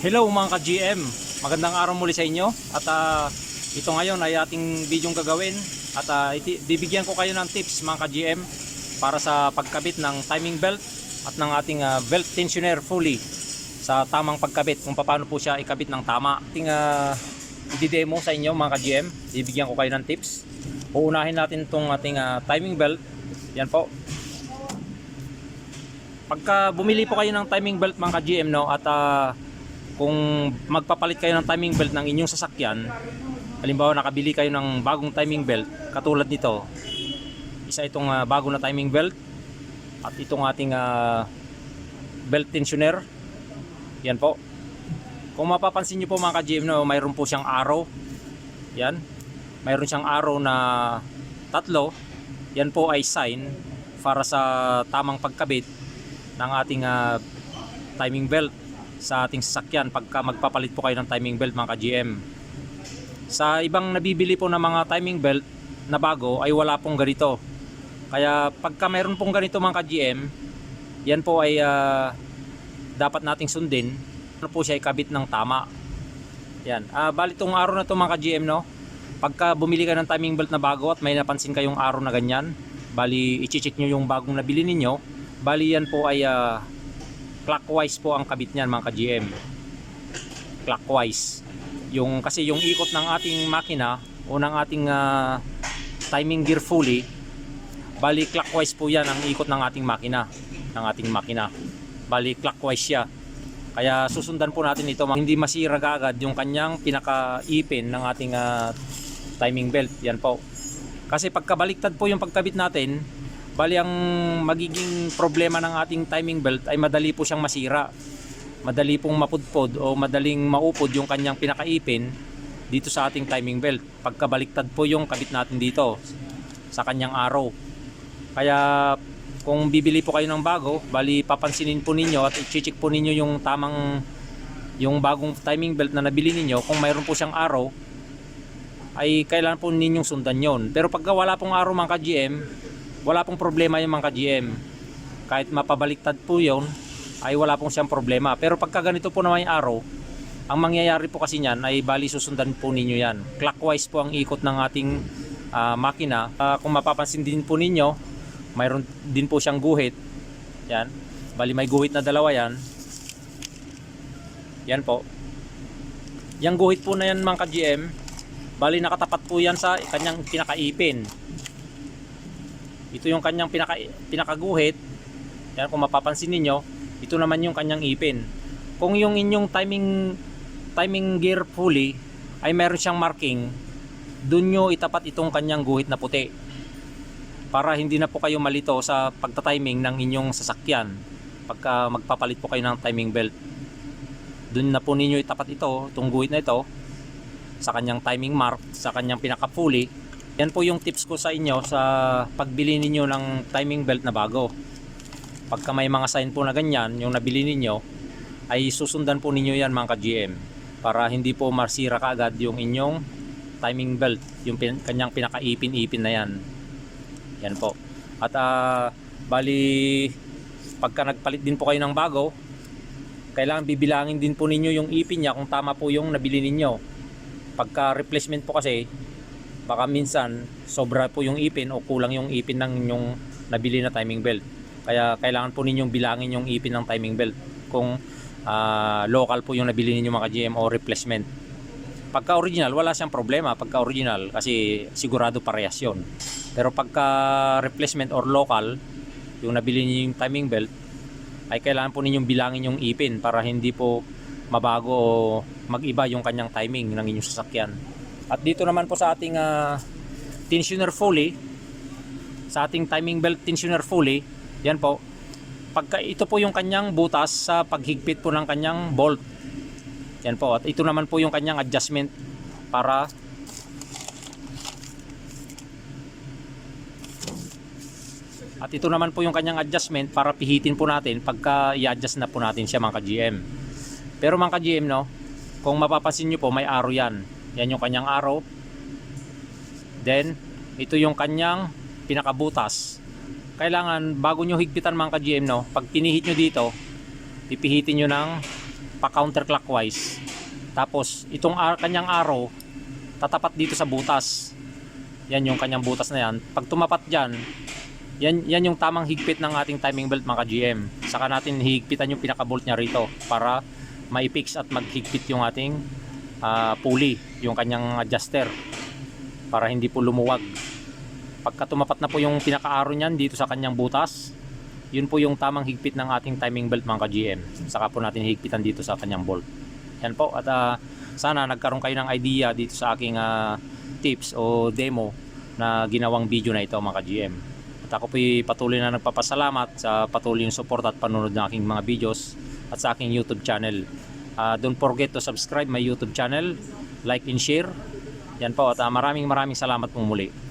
Hello mga ka-GM, magandang araw muli sa inyo at ito ngayon ay ating bidyong gagawin at bibigyan ko kayo ng tips mga ka-GM para sa pagkabit ng timing belt at ng ating belt tensioner fully sa tamang pagkabit, kung paano po siya ikabit ng tama. Ating i-demo sa inyo mga ka-GM, bibigyan ko kayo ng tips. Uunahin natin itong ating timing belt. Yan po. Pagka bumili po kayo ng timing belt mga ka-GM, no, at kung magpapalit kayo ng timing belt ng inyong sasakyan, halimbawa nakabili kayo ng bagong timing belt katulad nito, isa itong bago na timing belt at itong ating belt tensioner. Yan po. Kung mapapansin nyo po mga ka-GM, no, mayroon po siyang arrow. Yan, mayroon siyang arrow na tatlo. Yan po ay sign para sa tamang pagkabit ng ating timing belt sa ating sasakyan pagka magpapalit po kayo ng timing belt mga ka-GM. Sa ibang nabibili po ng mga timing belt na bago ay wala pong ganito. Kaya pagka mayroon pong ganito mga ka-GM, yan po ay dapat nating sundin ano po siya ikabit ng tama. Yan. Bali itong araw na to mga ka-GM, no, pagka bumili ka ng timing belt na bago at may napansin kayong araw na ganyan, bali i-check nyo yung bagong nabili ninyo. Bali yan po ay clockwise po ang kabit niyan mga ka-GM. Clockwise. Kasi yung ikot ng ating makina o ng ating timing gear fully, bali clockwise po yan ang ikot ng ating makina. Bali clockwise siya. Kaya susundan po natin ito, hindi masira agad yung kanyang pinaka-ipin ng ating timing belt. Yan po. Kasi pagkabaliktad po yung pagkabit natin, bali ang magiging problema ng ating timing belt ay madali po siyang masira. Madali pong mapudpod o madaling maupod yung kanyang pinakaipin dito sa ating timing belt pagkabaliktad po yung kabit natin dito sa kanyang arrow. Kaya kung bibili po kayo ng bago, bali papansinin po ninyo at i-check po ninyo yung bagong timing belt na nabili ninyo. Kung mayroon po siyang arrow ay kailangan po ninyong sundan yon. Pero pagka wala pong arrow mga ka-GM, wala pong problema yung mga ka-GM. Kahit mapabaliktad po yun, ay wala pong siyang problema. Pero pagka ganito po na may arrow, ang mangyayari po kasi niyan ay bali susundan po ninyo yan. Clockwise po ang ikot ng ating makina. Kung mapapansin din po ninyo, mayroon din po siyang guhit. Yan. Bali may guhit na dalawa yan. Yan po. Yang guhit po na yan mga ka-GM, bali nakatapat po yan sa kanyang pinakaipin. Ito yung kanyang pinakaguhit. Yan, kung mapapansin niyo, ito naman yung kanyang ipin. Kung yung inyong timing gear fully ay meron siyang marking, dun nyo itapat itong kanyang guhit na puti para hindi na po kayo malito sa pagta-timing ng inyong sasakyan pagka magpapalit po kayo ng timing belt. Dun na po ninyo itapat itong guhit na ito sa kanyang timing mark, sa kanyang pinaka fully. Yan po yung tips ko sa inyo sa pagbili ninyo ng timing belt na bago. Pagka may mga sign po na ganyan, yung nabili ninyo, ay susundan po ninyo yan mga ka-GM para hindi po masira kaagad yung inyong timing belt, yung kanyang pinakaipin-ipin na yan. Yan po. At bali, pagka nagpalit din po kayo ng bago, kailangan bibilangin din po ninyo yung ipin niya kung tama po yung nabili ninyo. Pagka replacement po kasi, baka minsan sobra po yung ipin o kulang yung ipin ng inyong nabili na timing belt. Kaya kailangan po ninyong bilangin yung ipin ng timing belt kung local po yung nabili ninyo mga GM o replacement. Pagka original, wala siyang problema pagka original kasi sigurado parehas yun. Pero pagka replacement or local yung nabili niyo yung timing belt, ay kailangan po ninyong bilangin yung ipin para hindi po mabago o mag-iba yung kanyang timing ng inyong sasakyan. At dito naman po sa ating tensioner fully, sa ating timing belt tensioner fully, yan po, pagka ito po yung kanyang butas sa paghigpit po ng kanyang bolt. Yan po, at ito naman po yung kanyang adjustment para pihitin po natin pagka i-adjust na po natin siya mga ka-GM. Pero mga ka-GM, no, kung mapapansin nyo po, may arrow yan. Yan yung kanyang arrow. Then ito yung kanyang pinakabutas. Kailangan bago nyo higpitan mga ka-GM, no, pag pinihit nyo dito, pipihitin nyo ng pa counterclockwise. Tapos itong kanyang arrow tatapat dito sa butas. Yan yung kanyang butas na yan. Pag tumapat dyan, yan yung tamang higpit ng ating timing belt mga ka-GM. Saka natin higpitan yung pinaka-bolt niya rito para maipix at maghigpit yung ating pulley, yung kanyang adjuster, para hindi po lumuwag. Pagka tumapat na po yung pinaka-arrow niyan dito sa kanyang butas, yun po yung tamang higpit ng ating timing belt mga ka-GM. Saka po natin higpitan dito sa kanyang bolt. Yan po, at sana nagkaroon kayo ng idea dito sa aking tips o demo na ginawang video na ito mga ka-GM. At ako po patuloy na nagpapasalamat sa patuloy yung support at panunod ng aking mga videos at sa aking YouTube channel. Don't forget to subscribe my YouTube channel, like and share. Yan po, at maraming salamat po muli.